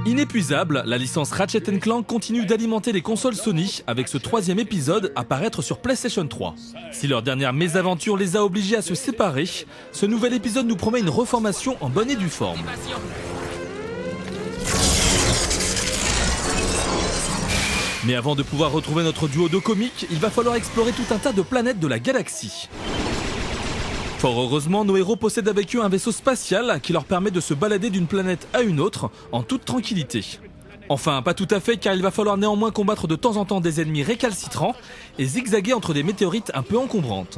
Inépuisable, la licence Ratchet & Clank continue d'alimenter les consoles Sony avec ce troisième épisode à paraître sur PlayStation 3. Si leur dernière mésaventure les a obligés à se séparer, ce nouvel épisode nous promet une reformation en bonne et due forme. Mais avant de pouvoir retrouver notre duo de comiques, il va falloir explorer tout un tas de planètes de la galaxie. Fort heureusement, nos héros possèdent avec eux un vaisseau spatial qui leur permet de se balader d'une planète à une autre en toute tranquillité. Enfin, pas tout à fait, car il va falloir néanmoins combattre de temps en temps des ennemis récalcitrants et zigzaguer entre des météorites un peu encombrantes.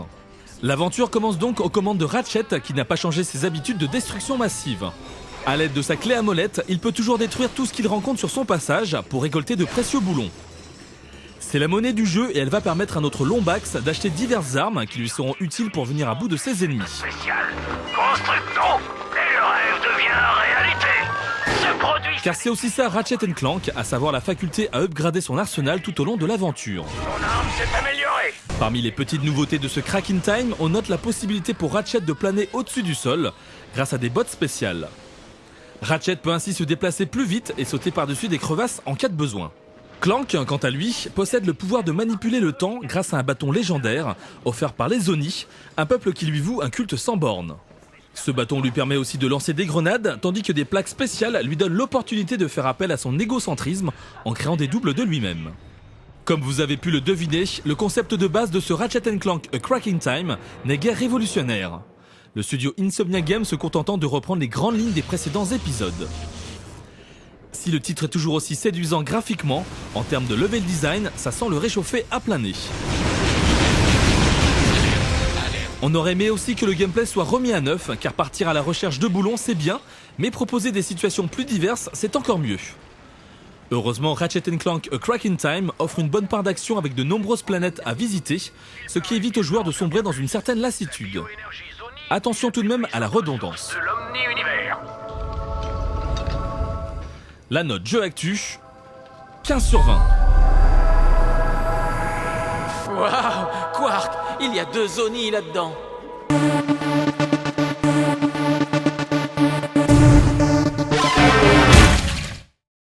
L'aventure commence donc aux commandes de Ratchet, qui n'a pas changé ses habitudes de destruction massive. À l'aide de sa clé à molette, il peut toujours détruire tout ce qu'il rencontre sur son passage pour récolter de précieux boulons. C'est la monnaie du jeu et elle va permettre à notre Lombax d'acheter diverses armes qui lui seront utiles pour venir à bout de ses ennemis. Spécial. Constructons et le rêve devient réalité. Ce produit... Car c'est aussi ça Ratchet & Clank, à savoir la faculté à upgrader son arsenal tout au long de l'aventure. Ton arme s'est améliorée. Parmi les petites nouveautés de ce Crack in Time, on note la possibilité pour Ratchet de planer au-dessus du sol grâce à des bottes spéciales. Ratchet peut ainsi se déplacer plus vite et sauter par-dessus des crevasses en cas de besoin. Clank, quant à lui, possède le pouvoir de manipuler le temps grâce à un bâton légendaire offert par les Oni, un peuple qui lui voue un culte sans bornes. Ce bâton lui permet aussi de lancer des grenades, tandis que des plaques spéciales lui donnent l'opportunité de faire appel à son égocentrisme en créant des doubles de lui-même. Comme vous avez pu le deviner, le concept de base de ce Ratchet & Clank A Crack in Time n'est guère révolutionnaire. Le studio Insomnia Games se contentant de reprendre les grandes lignes des précédents épisodes. Si le titre est toujours aussi séduisant graphiquement, en termes de level design, ça sent le réchauffer à plein nez. On aurait aimé aussi que le gameplay soit remis à neuf, car partir à la recherche de boulons c'est bien, mais proposer des situations plus diverses c'est encore mieux. Heureusement, Ratchet & Clank A Crack in Time offre une bonne part d'action avec de nombreuses planètes à visiter, ce qui évite aux joueurs de sombrer dans une certaine lassitude. Attention tout de même à la redondance. De l'omni-univers. La note jeu actu, 15 sur 20. Waouh, Quark, il y a 2 Oni là-dedans.